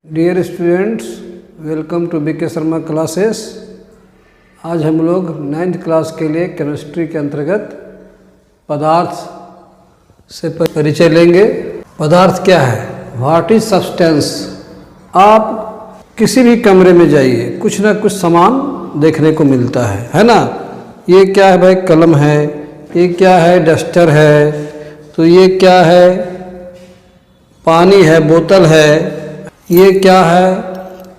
Dear students, welcome to B K Sharma classes. आज हम लोग 9th क्लास के लिए केमिस्ट्री के अंतर्गत पदार्थ से परिचय लेंगे। पदार्थ क्या है, व्हाट इज सब्सटेंस। आप किसी भी कमरे में जाइए, कुछ ना कुछ सामान देखने को मिलता है ना। ये क्या है भाई, कलम है। ये क्या है, डस्टर है। तो ये क्या है, पानी है, बोतल है। ये क्या है,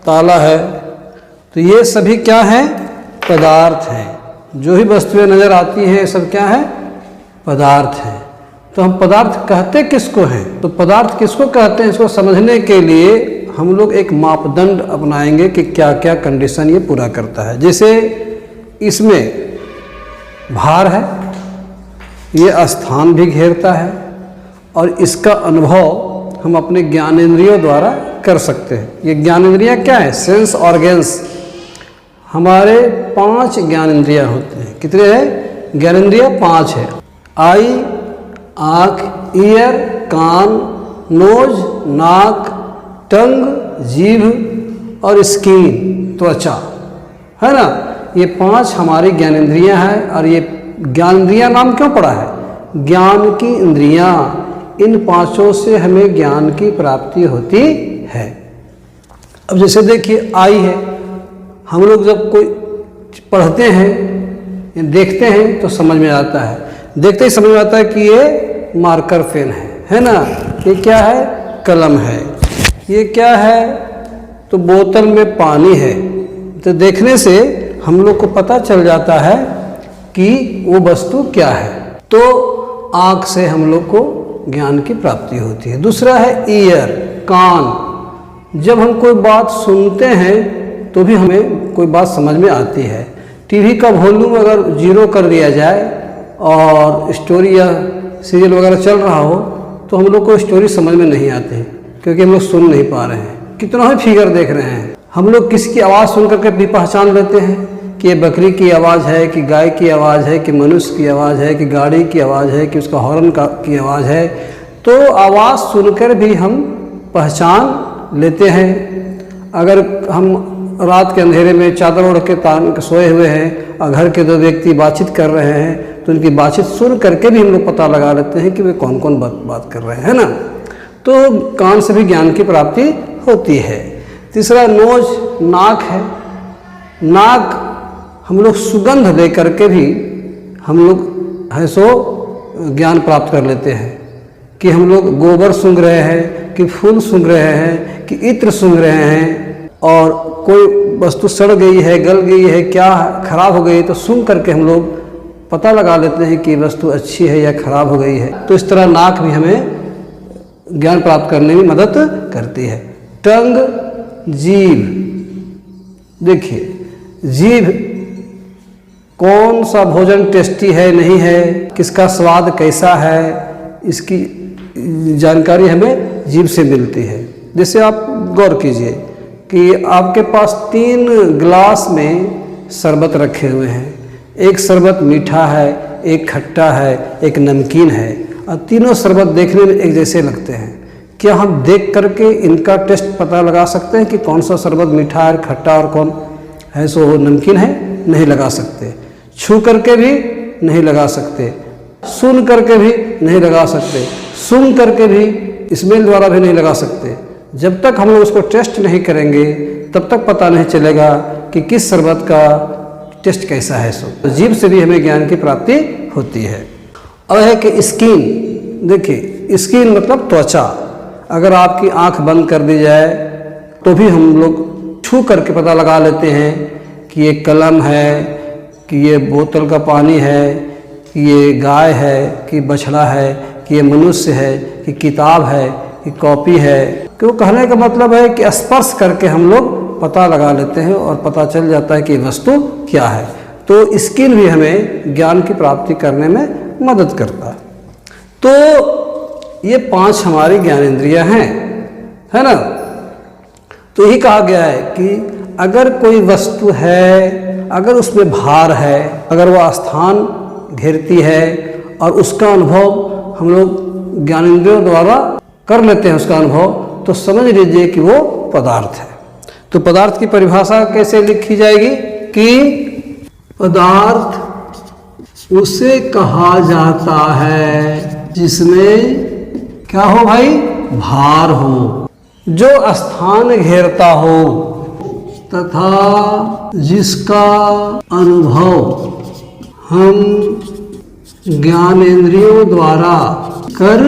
ताला है। तो ये सभी क्या है, पदार्थ हैं। जो भी वस्तुएं नज़र आती हैं, सब क्या है, पदार्थ हैं। तो हम पदार्थ कहते किसको हैं, तो पदार्थ किसको कहते हैं, इसको समझने के लिए हम लोग एक मापदंड अपनाएंगे कि क्या क्या कंडीशन ये पूरा करता है। जैसे इसमें भार है, ये स्थान भी घेरता है, और इसका अनुभव हम अपने ज्ञानेंद्रियों द्वारा कर सकते हैं। ये ज्ञानेंद्रियाँ क्या है, सेंस ऑर्गन्स। हमारे 5 ज्ञानेंद्रियाँ होते हैं। कितने हैं, ज्ञानेंद्रियाँ 5 है। आई, आँख, ईयर, कान, नोज, नाक, टंग, जीभ और स्किन, त्वचा, है ना। ये 5 हमारी ज्ञानेंद्रियाँ हैं। और ये ज्ञानेंद्रियाँ नाम क्यों पड़ा है, ज्ञान की इंद्रियाँ। इन 5 से हमें ज्ञान की प्राप्ति होती है। अब जैसे देखिए, आई है, हम लोग जब कोई पढ़ते हैं या देखते हैं तो समझ में आता है। देखते ही समझ में आता है कि ये मार्कर पेन है ना। ये क्या है, कलम है। ये क्या है, तो बोतल में पानी है। तो देखने से हम लोग को पता चल जाता है कि वो वस्तु क्या है। तो आँख से हम लोग को ज्ञान की प्राप्ति होती है। दूसरा है ईयर, कान। जब हम कोई बात सुनते हैं तो भी हमें कोई बात समझ में आती है। टीवी का वॉल्यूम अगर 0 कर दिया जाए और स्टोरी या सीरियल वगैरह चल रहा हो तो हम लोग को स्टोरी समझ में नहीं आती है, क्योंकि हम लोग सुन नहीं पा रहे हैं। कितना ही फिगर देख रहे हैं। हम लोग किसकी आवाज़ सुन करके भी पहचान लेते हैं कि ये बकरी की आवाज़ है, कि गाय की आवाज़ है, कि मनुष्य की आवाज़ है, कि गाड़ी की आवाज़ है, कि उसका हॉर्न की आवाज़ है। तो आवाज़ सुनकर भी हम पहचान लेते हैं। अगर हम रात के अंधेरे में चादर ओढ़ के तान के सोए हुए हैं और घर के 2 व्यक्ति बातचीत कर रहे हैं तो उनकी बातचीत सुन करके भी हम लोग पता लगा लेते हैं कि वे कौन कौन बात कर रहे हैं ना। तो कान से भी ज्ञान की प्राप्ति होती है। तीसरा नोज, नाक है। नाक हम लोग सुगंध ले करके भी हम लोग है सो ज्ञान प्राप्त कर लेते हैं कि हम लोग गोबर सूंघ रहे हैं, कि फूल सूंघ रहे हैं, कि इत्र सूंघ रहे हैं। और कोई वस्तु सड़ गई है, गल गई है, क्या खराब हो गई, तो सूंघ करके हम लोग पता लगा लेते हैं कि वस्तु अच्छी है या खराब हो गई है। तो इस तरह नाक भी हमें ज्ञान प्राप्त करने में मदद करती है। टंग, जीभ। देखिए, जीभ कौन सा भोजन टेस्टी है, नहीं है, किसका स्वाद कैसा है, इसकी जानकारी हमें जीभ से मिलती है। जैसे आप गौर कीजिए कि आपके पास 3 गिलास में शरबत रखे हुए हैं। एक शरबत मीठा है, एक खट्टा है, एक नमकीन है, और तीनों शरबत देखने में एक जैसे लगते हैं। क्या हम देख करके इनका टेस्ट पता लगा सकते हैं कि कौन सा शरबत मीठा है, खट्टा और कौन है सो नमकीन है? नहीं लगा सकते। छू करके भी नहीं लगा सकते, सुन करके भी नहीं लगा सकते, सूंघ करके भी, स्मेल द्वारा भी नहीं लगा सकते। जब तक हम लोग उसको टेस्ट नहीं करेंगे तब तक पता नहीं चलेगा कि किस शरबत का टेस्ट कैसा है। सो तो जीभ से भी हमें ज्ञान की प्राप्ति होती है। अब है कि स्किन। देखिए, स्किन मतलब त्वचा। अगर आपकी आंख बंद कर दी जाए तो भी हम लोग छू करके पता लगा लेते हैं कि ये कलम है, कि ये बोतल का पानी है, कि ये गाय है, कि बछड़ा है, कि ये मनुष्य है, कि किताब है, कि कॉपी है। क्यों कहने का मतलब है कि स्पर्श करके हम लोग पता लगा लेते हैं और पता चल जाता है कि वस्तु क्या है। तो स्किन भी हमें ज्ञान की प्राप्ति करने में मदद करता है। तो ये 5 हमारी ज्ञानेंद्रियां हैं, है ना। तो यही कहा गया है कि अगर कोई वस्तु है, अगर उसमें भार है, अगर वह स्थान घेरती है और उसका अनुभव हम लोग ज्ञानेंद्रियों द्वारा कर लेते हैं उसका अनुभव, तो समझ लीजिए कि वो पदार्थ है। तो पदार्थ की परिभाषा कैसे लिखी जाएगी कि पदार्थ उसे कहा जाता है जिसमें क्या हो भाई, भार हो, जो स्थान घेरता हो तथा जिसका अनुभव हम ज्ञानेंद्रियों द्वारा कर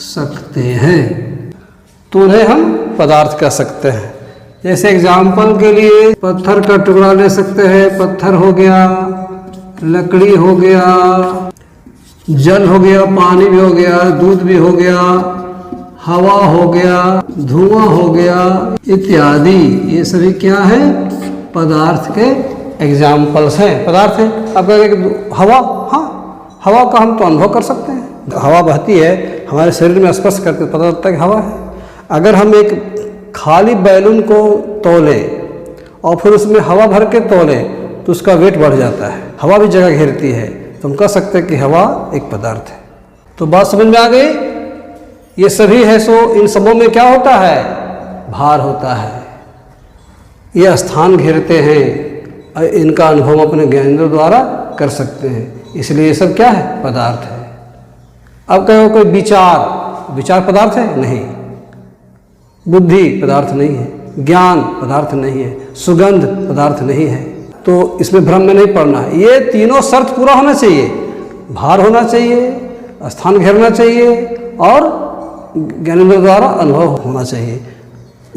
सकते हैं, तो उन्हें हम पदार्थ कह सकते हैं। जैसे एग्जाम्पल के लिए पत्थर का टुकड़ा ले सकते हैं, पत्थर हो गया, लकड़ी हो गया, जल हो गया, पानी भी हो गया, दूध भी हो गया, हवा हो गया, धुआं हो गया इत्यादि। ये सभी क्या है, पदार्थ के एग्जाम्पल्स हैं, पदार्थ है। अब हवा, हाँ हवा का हम तो अनुभव कर सकते हैं, हवा बहती है हमारे शरीर में स्पर्श करके पता लगता है कि हवा है। अगर हम एक खाली बैलून को तोलें और फिर उसमें हवा भर के तोलें तो उसका वेट बढ़ जाता है, हवा भी जगह घेरती है, तो हम कह सकते हैं कि हवा एक पदार्थ है। तो बात समझ में आ गई, ये सभी है सो इन सबों में क्या होता है, भार होता है, ये स्थान घेरते हैं, इनका अनुभव हम अपने ज्ञानेंद्रियों द्वारा कर सकते हैं, इसलिए ये सब क्या है, पदार्थ है। अब कहो कोई विचार, विचार पदार्थ है? नहीं। बुद्धि पदार्थ नहीं है, ज्ञान पदार्थ नहीं है, सुगंध पदार्थ नहीं है। तो इसमें भ्रम में नहीं पड़ना है, ये तीनों शर्त पूरा होना चाहिए, भार होना चाहिए, स्थान घेरना चाहिए और ज्ञानेंद्रियों द्वारा अनुभव होना चाहिए।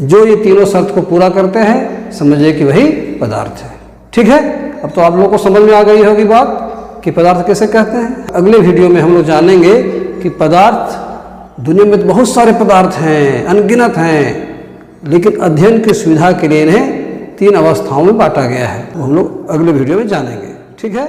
जो ये तीनों शर्त को पूरा करते हैं समझिए कि वही पदार्थ है। ठीक है, अब तो आप लोगों को समझ में आ गई होगी बात कि पदार्थ कैसे कहते हैं। अगले वीडियो में हम लोग जानेंगे कि पदार्थ, दुनिया में तो बहुत सारे पदार्थ हैं, अनगिनत हैं, लेकिन अध्ययन की सुविधा के लिए इन्हें 3 अवस्थाओं में बांटा गया है। वो हम लोग अगले वीडियो में जानेंगे। ठीक है।